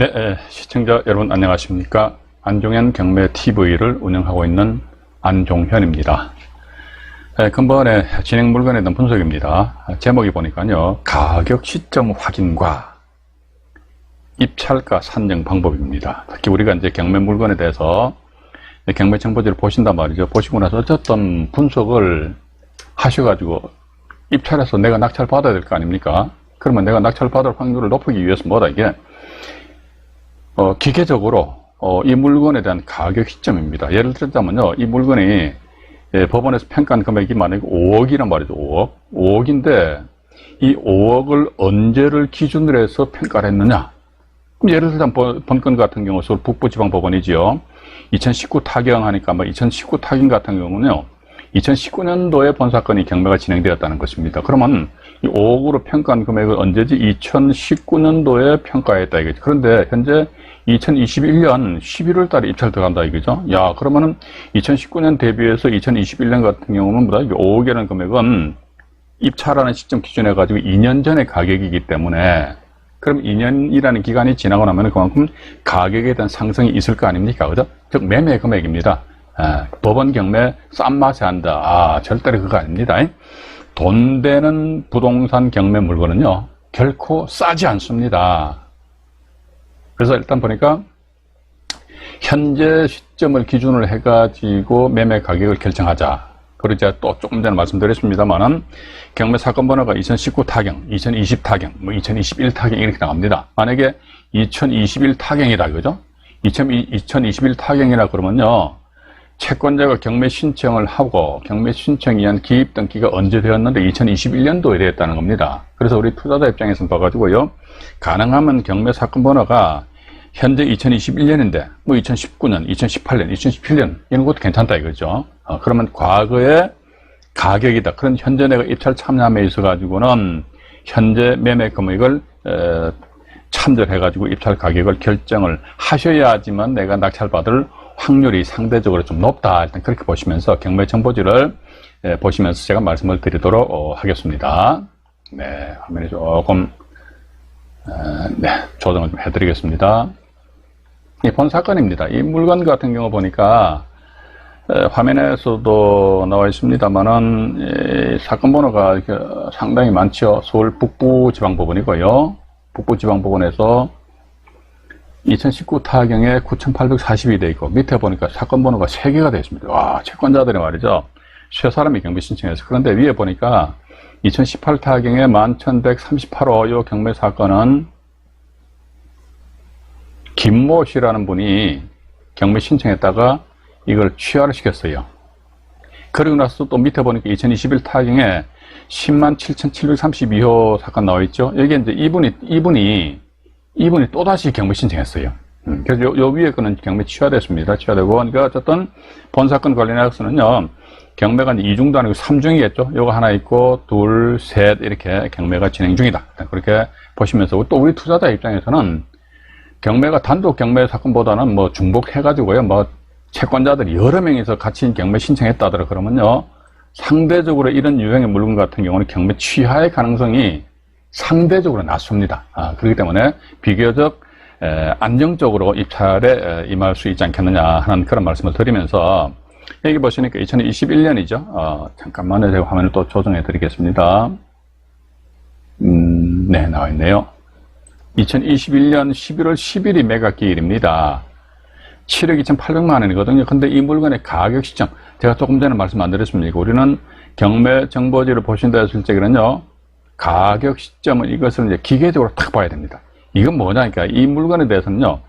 네, 시청자 여러분 안녕하십니까? 안종현 경매TV를 운영하고 있는 안종현입니다. 근본에 진행 물건에 대한 분석입니다. 제목이 보니까요, 가격 시점 확인과 입찰가 산정 방법입니다. 특히 우리가 이제 경매 물건에 대해서 경매 정보지를 보신단 말이죠. 보시고 나서 어쨌든 분석을 하셔가지고 입찰해서 내가 낙찰 받아야 될 거 아닙니까? 그러면 내가 낙찰 받을 확률을 높이기 위해서 뭐다 이게? 기계적으로 이 물건에 대한 가격 시점입니다. 예를 들자면요, 이 물건이 법원에서 평가한 금액이 만약에 5억이란 말이죠. 5억인데 이 5억을 언제를 기준으로 해서 평가를 했느냐? 그럼 예를 들자면 본건 같은 경우 서울 북부지방법원이지요. 2019 타경하니까 2019 타경 같은 경우는요, 2019년도에 본사건이 경매가 진행되었다는 것입니다. 그러면 이 5억으로 평가한 금액을 언제지? 2019년도에 평가했다 이거죠. 그런데 현재 2021년 11월 달에 입찰 들어간다 이거죠. 야, 그러면은 2019년 대비해서 2021년 같은 경우는 뭐다? 5억이라는 금액은 입찰하는 시점 기준해 가지고 2년 전의 가격이기 때문에, 그럼 2년이라는 기간이 지나고 나면 그만큼 가격에 대한 상승이 있을 거 아닙니까? 그죠? 즉 매매 금액입니다. 법원 경매 싼 맛에 한다. 절대로 그거 아닙니다. 돈 되는 부동산 경매 물건은요, 결코 싸지 않습니다. 그래서 일단 보니까 현재 시점을 기준으로 해가지고 매매 가격을 결정하자. 그리고 제가 또 조금 전에 말씀드렸습니다만은 경매 사건 번호가 2019 타경, 2020 타경, 2021 타경 이렇게 나갑니다. 만약에 2021 타경이다, 그죠? 2021 타경이라 그러면요, 채권자가 경매 신청을 하고 경매 신청에 의한 기입 등기가 언제 되었는데 2021년도에 되었다는 겁니다. 그래서 우리 투자자 입장에서 봐가지고요, 가능하면 경매 사건 번호가 현재 2021년인데 2019년, 2018년, 2017년 이런 것도 괜찮다 이거죠. 그러면 과거의 가격이다. 그런 현재 내가 입찰 참여함에 있어 가지고는 현재 매매 금액을 참조해 가지고 입찰 가격을 결정을 하셔야지만 내가 낙찰 받을 확률이 상대적으로 좀 높다. 일단 그렇게 보시면서 경매 정보지를 보시면서 제가 말씀을 드리도록 하겠습니다. 네, 화면에 조금 조정을 좀 해드리겠습니다. 본 사건입니다. 이 물건 같은 경우 보니까 화면에서도 나와 있습니다만은 사건 번호가 상당히 많죠. 서울 북부지방법원이고요. 북부지방법원에서 2019 타경에 9,840이 되어 있고, 밑에 보니까 사건 번호가 3개가 되어 있습니다. 와, 채권자들이 말이죠, 3사람이 경매 신청해서. 그런데 위에 보니까 2018 타경에 11,138호 요 경매 사건은 김모 씨라는 분이 경매 신청했다가 이걸 취하를 시켰어요. 그리고 나서 또 밑에 보니까 2021 타경에 107,732호 사건 나와 있죠. 여기 이제 이분이 또다시 경매 신청했어요. 그래서 요 위에 거는 경매 취하됐습니다. 취하되고, 그러니까 어쨌든 본 사건 관련해서는요, 경매가 이제 2중도 아니고 3중이겠죠. 요거 하나 있고, 둘, 셋, 이렇게 경매가 진행 중이다. 그렇게 보시면서, 또 우리 투자자 입장에서는 경매가 단독 경매 사건보다는 중복해가지고요, 채권자들이 여러 명이서 같이 경매 신청했다더라 그러면요, 상대적으로 이런 유형의 물건 같은 경우는 경매 취하의 가능성이 상대적으로 낮습니다. 그렇기 때문에 비교적 안정적으로 입찰에 임할 수 있지 않겠느냐 하는 그런 말씀을 드리면서, 여기 보시니까 2021년이죠. 잠깐만요. 제가 화면을 또 조정해 드리겠습니다. 네, 나와 있네요. 2021년 11월 10일이 매각기일입니다. 7억 2,800만 원이거든요. 근데 이 물건의 가격 시점, 제가 조금 전에 말씀 안 드렸습니까? 우리는 경매 정보지를 보신다 했을 적에는요, 가격 시점은 이것을 이제 기계적으로 딱 봐야 됩니다. 이건 뭐냐니까, 이 물건에 대해서는요,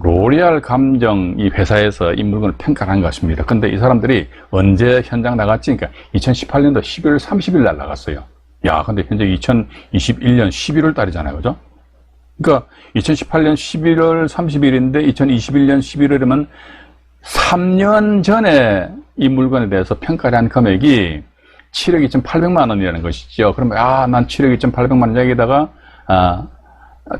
로레알 감정 이 회사에서 이 물건을 평가를 한 것입니다. 근데 이 사람들이 언제 현장 나갔지? 그러니까 2018년도 12월 30일 날 나갔어요. 야, 근데 현재 2021년 11월 달이잖아요. 그죠? 그러니까 2018년 11월 30일인데 2021년 11월이면 3년 전에 이 물건에 대해서 평가를 한 금액이 7억 2,800만 원이라는 것이죠. 그러면 난 7억 2,800만 원 여기다가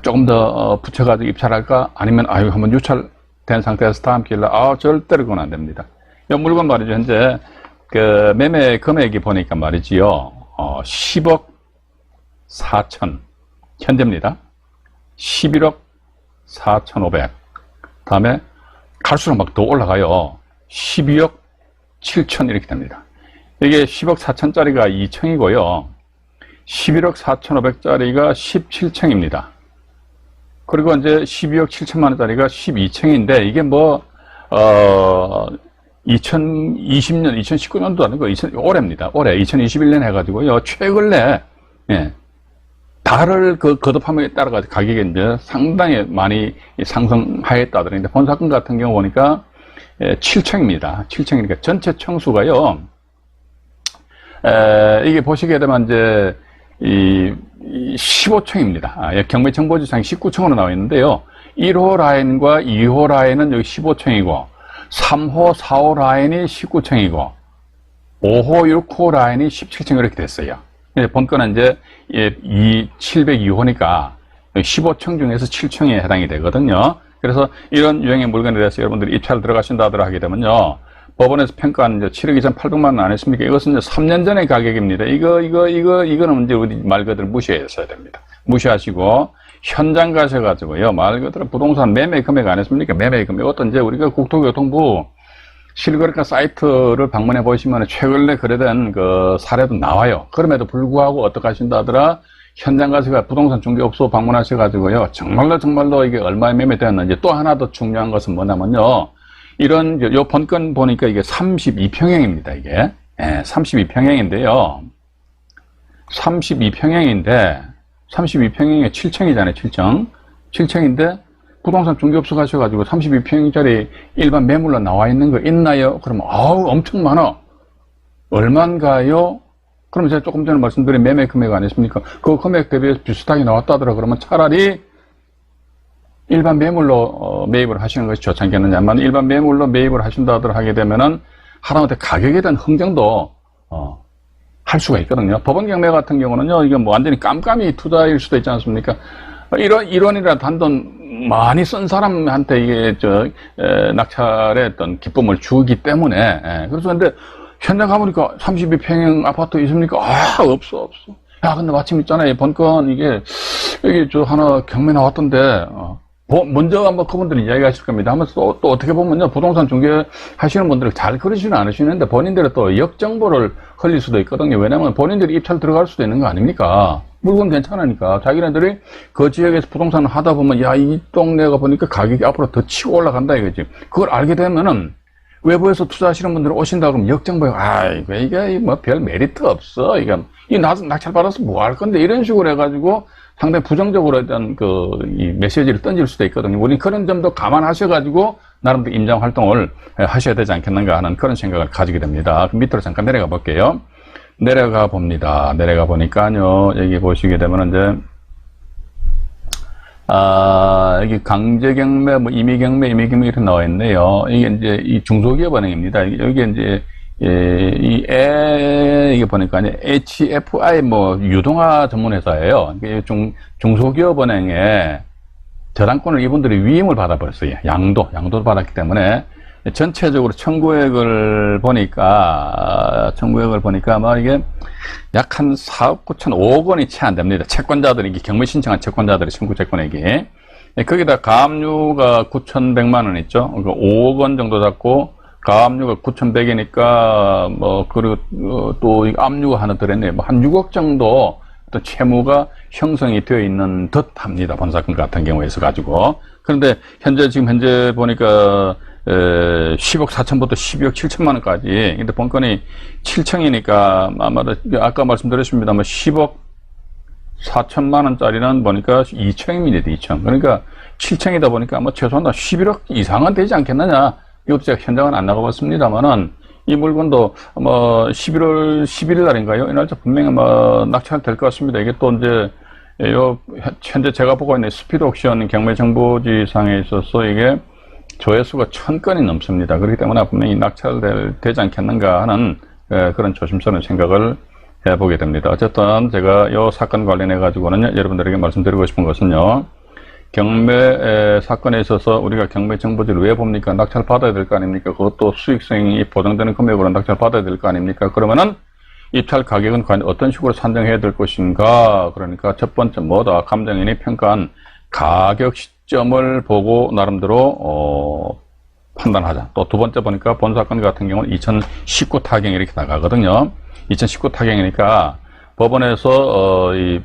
조금 더 붙여가지고 입찰할까? 아니면 한번 유찰된 상태에서 다음 기회에 절대로 그건 안 됩니다. 이 물건 말이죠. 현재 그 매매 금액이 보니까 말이지요, 10억 4천 현재입니다. 11억 4,500. 다음에 갈수록 막 더 올라가요. 12억 7천 이렇게 됩니다. 이게 10억 4천짜리가 2층이고요. 11억 4,500짜리가 17층입니다. 그리고 이제 12억 7천만 원짜리가 12층인데, 이게 뭐, 2020년, 2019년도 아니고, 올해입니다. 올해, 2021년 해가지고요. 최근에, 예, 달을 거듭함에 따라 가격이 이제 상당히 많이 상승하였다더니, 본 사건 같은 경우 보니까, 7층입니다. 7층이니까 전체 층수가요, 이게 보시게 되면 이제, 15층입니다. 경매정보지상이 19층으로 나와 있는데요. 1호 라인과 2호 라인은 여기 15층이고, 3호, 4호 라인이 19층이고, 5호, 6호 라인이 17층 이렇게 됐어요. 본건은 이제 702호니까 15층 중에서 7층에 해당이 되거든요. 그래서 이런 유형의 물건에 대해서 여러분들이 입찰을 들어가신다 하더라 하게 되면요. 법원에서 평가한 이제 7억 2,800만 원 안 했습니까? 이것은 이제 3년 전의 가격입니다. 이거는 이제 우리 말 그대로 무시했어야 됩니다. 무시하시고, 현장 가셔가지고요. 말 그대로 부동산 매매 금액 안 했습니까? 매매 금액. 어떤 이제 우리가 국토교통부 실거래가 사이트를 방문해 보시면 최근에 거래된 그 사례도 나와요. 그럼에도 불구하고 어떻게 하신다 하더라? 현장 가서 부동산 중개업소 방문하셔가지고요. 정말로 이게 얼마에 매매되었는지. 또 하나 더 중요한 것은 뭐냐면요. 요 본건 보니까 이게 32평형입니다, 이게. 예, 32평형인데요. 32평형인데, 32평형에 7층이잖아요, 7층. 7층인데, 부동산 중개업소 가셔가지고 32평짜리 일반 매물로 나와 있는 거 있나요? 그러면, 엄청 많아. 얼만가요? 그럼 제가 조금 전에 말씀드린 매매 금액 아니십니까? 그 금액 대비해서 비슷하게 나왔다더라. 그러면 차라리 일반 매물로 매입을 하시는 것이 좋지 않겠느냐만, 일반 매물로 매입을 하신다더라 하게 되면은 하다못해 가격에 대한 흥정도 할 수가 있거든요. 법원 경매 같은 경우는요, 이게 뭐 완전히 깜깜이 투자일 수도 있지 않습니까? 1원이라 단돈 많이 쓴 사람한테 이게 낙찰의 어떤 기쁨을 주기 때문에. 그래서 근데 현장 가보니까 32평형 아파트 있습니까? 없어. 야, 근데 마침 있잖아요. 본건 이게 하나 경매 나왔던데. 먼저 한번 그분들이 이야기하실 겁니다. 하면서 또 어떻게 보면요, 부동산 중개 하시는 분들은 잘 그러시는 않으시는데 본인들이 또 역정보를 흘릴 수도 있거든요. 왜냐면 본인들이 입찰 들어갈 수도 있는 거 아닙니까? 물건 괜찮으니까. 자기네들이 그 지역에서 부동산을 하다 보면, 야, 이 동네가 보니까 가격이 앞으로 더 치고 올라간다 이거지. 그걸 알게 되면은 외부에서 투자하시는 분들이 오신다 그러면 역정보에, 이게 뭐 별 메리트 없어. 이 낙찰 받아서 뭐 할 건데, 이런 식으로 해가지고 상당히 부정적으로 일단 이 메시지를 던질 수도 있거든요. 우리 그런 점도 감안하셔가지고 나름대로 임장 활동을 하셔야 되지 않겠는가 하는 그런 생각을 가지게 됩니다. 그럼 밑으로 잠깐 내려가 볼게요. 내려가 봅니다. 내려가 보니까요, 여기 보시게 되면 이제 여기 강제경매, 뭐 임의경매 이렇게 나와 있네요. 이게 이제 이 중소기업은행입니다. 여기 이제 이게 보니까 HFI 뭐 유동화 전문회사예요. 이게 중소기업은행에 저당권을 이분들이 위임을 받아버렸어요. 양도를 받았기 때문에 전체적으로 청구액을 보니까 아마 이게 약 한 4억 9천 5억 원이 채 안 됩니다. 채권자들이, 이게 경매 신청한 채권자들의 청구 채권액이. 거기다 가압류가 9,100만 원 있죠. 그러니까 5억 원 정도 잡고 가압류가 9,100이니까 그리고 또 압류가 하나 들었네요. 한 6억 정도 또 채무가 형성이 되어 있는 듯 합니다. 본사건 같은 경우에서 가지고. 그런데 지금 현재 보니까 10억 4천부터 12억 7천만 원까지. 근데 본건이 7층이니까 아마도 아까 말씀드렸습니다만 10억 4천만 원짜리는 보니까 2층입니다. 2층. 그러니까 7층이다 보니까 아마 최소한 11억 이상은 되지 않겠느냐. 이것도 제가 현장은 안 나가봤습니다만은 이 물건도 11월 11일 날인가요? 이 날짜 분명히 낙찰될 것 같습니다. 이게 또 이제 현재 제가 보고 있는 스피드 옥션 경매 정보지상에 있어서 이게 조회수가 1000건이 넘습니다. 그렇기 때문에 분명히 낙찰되지 않겠는가 하는 그런 조심스러운 생각을 해보게 됩니다. 어쨌든 제가 이 사건 관련해 가지고는 여러분들에게 말씀드리고 싶은 것은요, 경매 사건에 있어서 우리가 경매 정보지를 왜 봅니까? 낙찰 받아야 될 거 아닙니까? 그것도 수익성이 보장되는 금액으로 낙찰 받아야 될 거 아닙니까? 그러면은 입찰 가격은 과연 어떤 식으로 산정해야 될 것인가? 그러니까 첫 번째 감정인이 평가한 가격 시점을 보고 나름대로 판단하자. 또 두 번째 보니까 본 사건 같은 경우는 2019 타경 이렇게 나가거든요. 2019 타경이니까 법원에서 이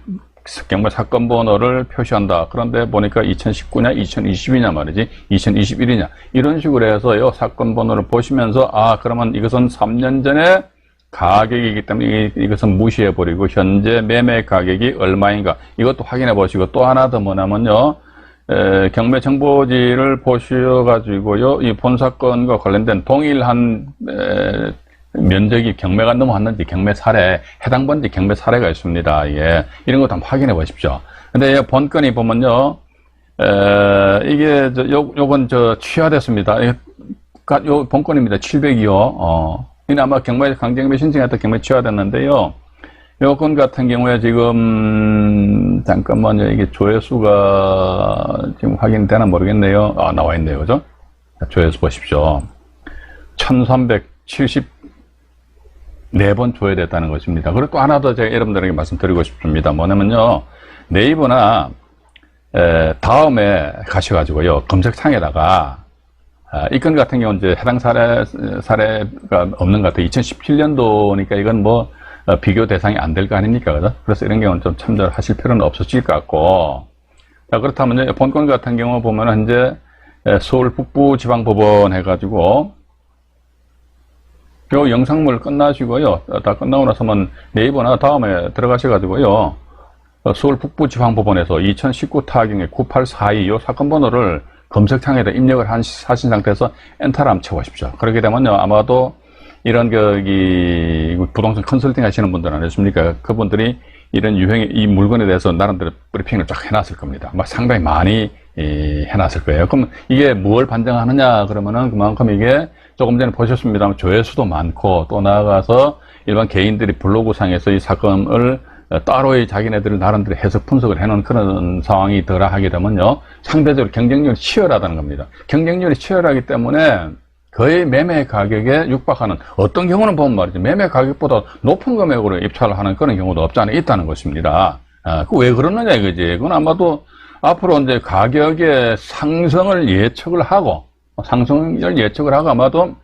경매 사건 번호를 표시한다. 그런데 보니까 2019냐 2020이냐 말이지 2021이냐 이런 식으로 해서 이 사건 번호를 보시면서 그러면 이것은 3년 전에 가격이기 때문에 이것은 무시해버리고 현재 매매 가격이 얼마인가 이것도 확인해 보시고, 또 하나 더 뭐냐면요, 경매 정보지를 보셔가지고요, 이 본사건과 관련된 동일한 면적이 경매가 넘어왔는지 경매 사례, 해당 번지 경매 사례가 있습니다. 예. 이런 것도 한번 확인해 보십시오. 근데 본건이 보면요, 이게 요건 취하됐습니다. 요 본건입니다. 700이요. 이는 아마 강제경매 신청했던 경매 취하됐는데요. 요건 같은 경우에 지금 잠깐만요, 이게 조회수가 지금 확인되나 모르겠네요. 나와 있네요. 그죠? 조회수 보십시오. 1374번 조회됐다는 것입니다. 그리고 또 하나 더 제가 여러분들에게 말씀드리고 싶습니다. 뭐냐면요, 네이버나 다음에 가셔가지고요, 검색창에다가 이 건 같은 경우는 이제 해당 사례가 없는 것 같아요. 2017년도니까 이건 뭐 비교 대상이 안 될 거 아닙니까? 그죠? 그래서 이런 경우는 좀 참조를 하실 필요는 없으실 것 같고, 자, 그렇다면 본건 같은 경우 보면 현재 서울 북부지방법원 해가지고 요 영상물 끝나시고요, 다 끝나고 나서면 네이버나 다음에 들어가셔가지고요, 서울 북부지방법원에서 2019 타경의 9842 요 사건 번호를 검색창에다 입력을 하신 상태에서 엔터를 한번 쳐보십시오. 그렇게 되면요, 아마도 이런 부동산 컨설팅 하시는 분들 아니십니까? 그분들이 이런 유형의 이 물건에 대해서 나름대로 브리핑을 쫙 해놨을 겁니다. 상당히 많이 해놨을 거예요. 그럼 이게 뭘 반증하느냐 그러면은 그만큼 이게 조금 전에 보셨습니다만 조회수도 많고, 또 나아가서 일반 개인들이 블로그상에서 이 사건을 따로의 자기네들 나름대로 해석 분석을 해놓은 그런 상황이 더라 하게 되면요, 상대적으로 경쟁률이 치열하다는 겁니다. 경쟁률이 치열하기 때문에 거의 매매 가격에 육박하는, 어떤 경우는 보면 말이죠, 매매 가격보다 높은 금액으로 입찰을 하는 그런 경우도 없지 않아 있다는 것입니다. 왜 그러느냐 이거지. 그건 아마도 앞으로 이제 가격의 상승을 예측을 하고 아마도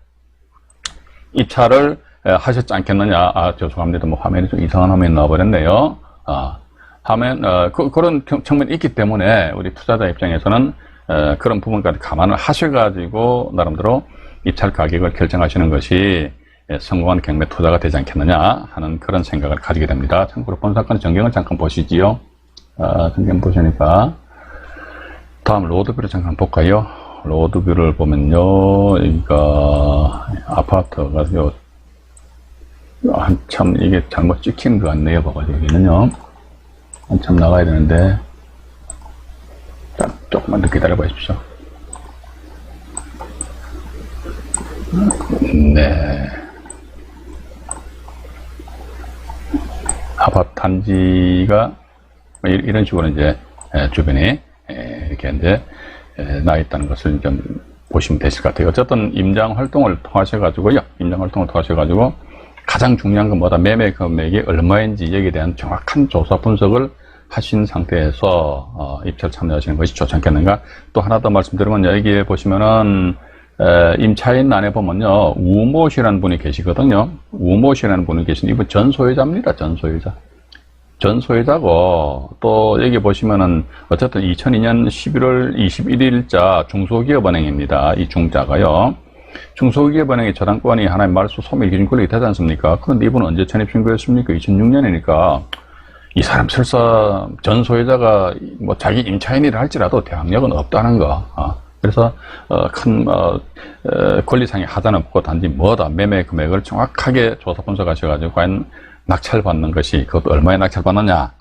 입찰을 하셨지 않겠느냐. 죄송합니다. 화면이 좀 이상한 화면이 나와버렸네요. 그런 측면이 있기 때문에 우리 투자자 입장에서는 그런 부분까지 감안을 하셔가지고 나름대로 입찰 가격을 결정하시는 것이 성공한 경매 투자가 되지 않겠느냐 하는 그런 생각을 가지게 됩니다. 참고로 본 사건 전경을 잠깐 보시지요. 전경 보시니까 다음 로드뷰를 잠깐 볼까요? 로드뷰를 보면요, 여기가 아파트가 한참 이게 잘못 찍힌 것 같네요. 봐가지고 여기는요, 한참 나가야 되는데 조금만 더 기다려 보십시오. 네, 아파트 단지가 이런 식으로 이제 주변에 이렇게 이제 나 있다는 것을 좀 보시면 되실 것 같아요. 어쨌든 임장 활동을 통하셔가지고요, 가장 중요한 건 뭐다? 매매 금액이 얼마인지 여기에 대한 정확한 조사 분석을 하신 상태에서 입찰 참여하시는 것이 좋지 않겠는가? 또 하나 더 말씀드리면, 여기에 보시면은 임차인 안에 보면요, 우모 씨라는 분이 계시거든요. 우모 씨라는 분이 계신 이분 전소유자입니다. 전소유자고, 또 여기 보시면은 어쨌든 2002년 11월 21일자 중소기업은행입니다. 이 중자가요, 중소기업은행의 저당권이 하나의 말소 소멸 기준 권력이 되지 않습니까? 그런데 이분은 언제 창립 신고했습니까? 2006년이니까 이 사람 설사 전 소유자가 뭐 자기 임차인이라 할지라도 대항력은 없다는 거. 그래서 큰 권리상의 하자는 없고 단지 뭐다? 매매 금액을 정확하게 조사 분석하셔가지고 과연 낙찰받는 것이, 그것도 얼마에 낙찰받느냐,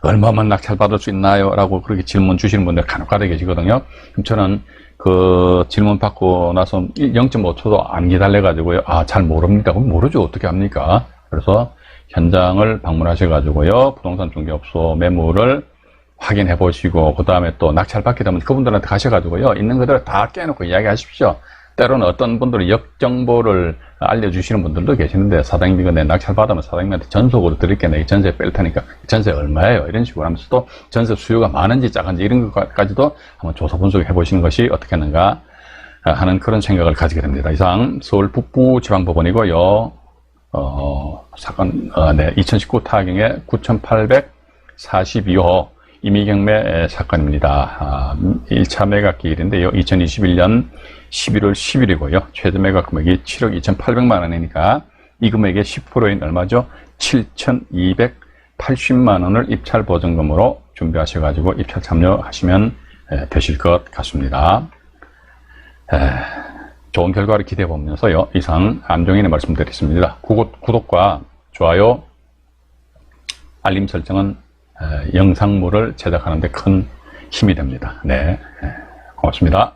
얼마만 낙찰받을 수 있나요? 라고 그렇게 질문 주시는 분들 간혹가다 계시거든요. 그럼 저는 그 질문 받고 나서 0.5초도 안 기다려가지고요, 잘 모릅니다. 그럼 모르죠. 어떻게 합니까? 그래서 현장을 방문하셔가지고요, 부동산 중개업소 매물을 확인해 보시고, 그 다음에 또 낙찰 받게 되면 그분들한테 가셔가지고요, 있는 그대로 다 깨놓고 이야기 하십시오. 때로는 어떤 분들은 역정보를 알려주시는 분들도 계시는데, 사장님이 내 낙찰받으면 사장님한테 전속으로 드릴게, 내가 전세 뺄 테니까 전세 얼마예요? 이런 식으로 하면서도 전세 수요가 많은지 작은지 이런 것까지도 한번 조사 분석해 보시는 것이 어떻겠는가 하는 그런 생각을 가지게 됩니다. 이상 서울 북부지방법원이고요. 사건, 2019 타경의 9842호 임의경매 사건입니다. 1차 매각 기일인데요. 2021년 11월 10일이고요. 최저 매각 금액이 7억 2,800만 원이니까 이 금액의 10%인 얼마죠? 7,280만 원을 입찰 보증금으로 준비하셔가지고 입찰 참여하시면 되실 것 같습니다. 좋은 결과를 기대해 보면서요. 이상 안종인의 말씀드리겠습니다. 구독과 좋아요, 알림 설정은 영상물을 제작하는 데 큰 힘이 됩니다. 네, 고맙습니다.